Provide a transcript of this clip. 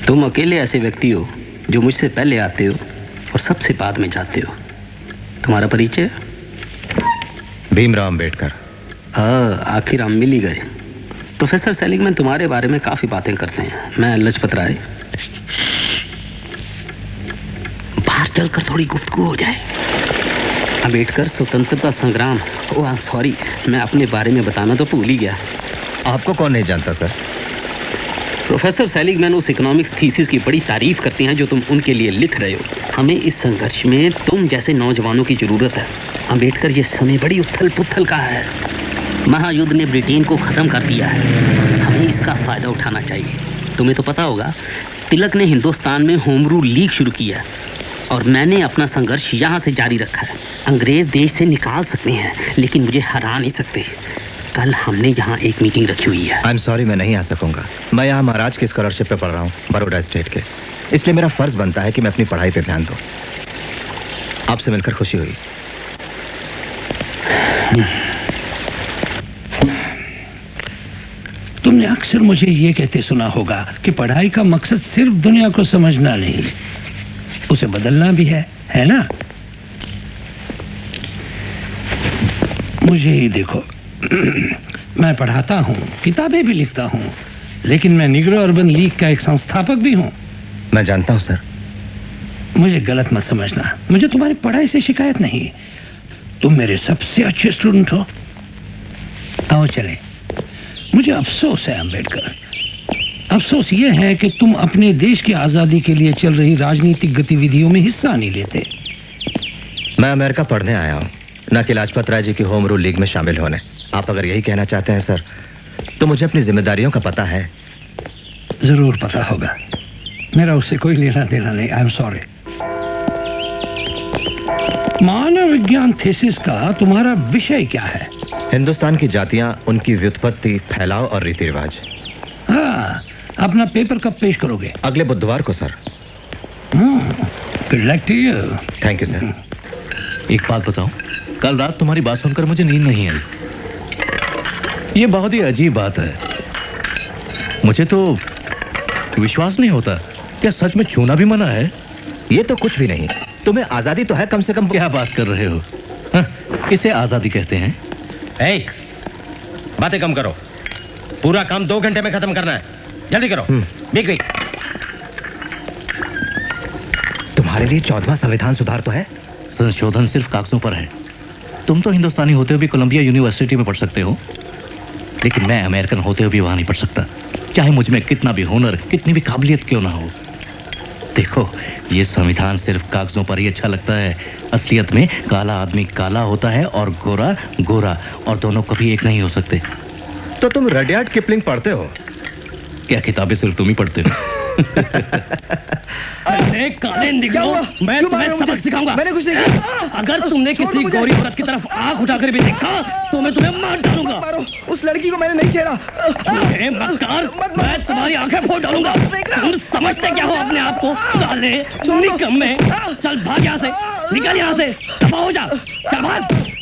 तुम अकेले ऐसे व्यक्ति हो जो मुझसे पहले आते हो और सबसे बाद में जाते हो। तुम्हारा परिचय? भीमराव अंबेडकर। हाँ, आखिर हम मिल ही गए। प्रोफेसर सेलिगमैन तुम्हारे बारे में काफ़ी बातें करते हैं। मैं लजपत राय। बाहर चलकर थोड़ी गुफ्तगू हो जाए। अंबेडकर स्वतंत्रता संग्राम। ओह आई एम सॉरी, मैं अपने बारे में बताना तो भूल ही गया। आपको कौन नहीं जानता सर? प्रोफेसर सेलिगमैन उस इकोनॉमिक्स थीसिस की बड़ी तारीफ करते हैं जो तुम उनके लिए लिख रहे हो। हमें इस संघर्ष में तुम जैसे नौजवानों की ज़रूरत है। अंबेडकर, ये समय बड़ी उथल पुथल का है। महायुद्ध ने ब्रिटेन को ख़त्म कर दिया है। हमें इसका फ़ायदा उठाना चाहिए। तुम्हें तो पता होगा, तिलक ने हिंदुस्तान में होम रूल लीग शुरू किया और मैंने अपना संघर्ष यहाँ से जारी रखा है। अंग्रेज़ देश से निकाल सकते हैं लेकिन मुझे हरा नहीं सकते। कल हमने यहाँ एक मीटिंग रखी हुई है। आई एम सॉरी, मैं नहीं आ सकूंगा। मैं यहाँ महाराज की स्कॉलरशिप पे पढ़ रहा हूँ, बड़ौदा स्टेट के। इसलिए मेरा फर्ज बनता है कि मैं अपनी पढ़ाई पे ध्यान दूँ। आपसे मिलकर खुशी हुई। तुमने अक्सर मुझे ये कहते सुना होगा कि पढ़ाई का मकसद सिर्फ दुनिया को समझना नहीं, उसे बदलना भी है ना? मुझे ही देखो, मैं पढ़ाता हूँ, किताबें भी लिखता हूँ, लेकिन मैं निग्रो अर्बन लीग का एक संस्थापक भी हूँ। मैं जानता हूँ सर। मुझे गलत मत समझना, मुझे तुम्हारी पढ़ाई से शिकायत नहीं। तुम मेरे सबसे अच्छे स्टूडेंट हो। आओ चले। मुझे अफसोस है अंबेडकर, अफसोस ये है कि तुम अपने देश की आज़ादी के लिए चल रही राजनीतिक गतिविधियों में हिस्सा नहीं लेते। मैं अमेरिका पढ़ने आया हूँ, न कि लाजपत राय जी की होम रूल लीग में शामिल होने। आप अगर यही कहना चाहते हैं सर, तो मुझे अपनी जिम्मेदारियों का पता है। जरूर पता होगा, मेरा उससे कोई लेना देना नहीं। I am sorry. मानव विज्ञान थीसिस का तुम्हारा विषय क्या है? हिंदुस्तान की जातियां, उनकी व्युत्पत्ति, फैलाव और रीति रिवाज। हाँ, अपना पेपर कब पेश करोगे? अगले बुधवार को sir. Good luck to you. Thank you sir. एक बात बताऊं, कल रात तुम्हारी बात सुनकर मुझे नींद नहीं आई। ये बहुत ही अजीब बात है। मुझे तो विश्वास नहीं होता। क्या सच में छूना भी मना है? ये तो कुछ भी नहीं। तुम्हें आजादी तो है कम से कम। क्या बात कर रहे हो? हाँ, इसे आजादी कहते हैं? बातें कम करो। पूरा काम 2 घंटे में खत्म करना है। जल्दी करो। Big big. तुम्हारे लिए 14वां संविधान सुधार तो है। संशोधन सिर्फ कागजों पर है। तुम तो हिंदुस्तानी होते हुए भी कोलंबिया यूनिवर्सिटी में पढ़ सकते हो, लेकिन मैं अमेरिकन होते हुए भी वहां नहीं पढ़ सकता, चाहे मुझ में कितना भी हुनर, कितनी भी काबिलियत क्यों ना हो। देखो, ये संविधान सिर्फ कागजों पर ही अच्छा लगता है। असलियत में काला आदमी काला होता है और गोरा गोरा, और दोनों कभी एक नहीं हो सकते। तो तुम रडियार्ड किपलिंग पढ़ते हो? क्या किताबें सिर्फ तुम ही पढ़ते हो? अरे काले निगरो, मैं तुम्हें सबक सिखाऊंगा। मैंने कुछ नहीं किया। अगर तुमने किसी गौरी औरत की तरफ आंख उठाकर भी देखा तो मैं तुम्हें मार डालूंगा। मारो, उस लड़की को मैंने नहीं छेड़ा। मक्कार, मैं तुम्हारी आंखें फोड़ डालूंगा। तुम समझते क्या हो अपने आप को? साले निकम्मे, चल भाग यहाँ से, निकल यहाँ से, दफा हो जा, चल भाग।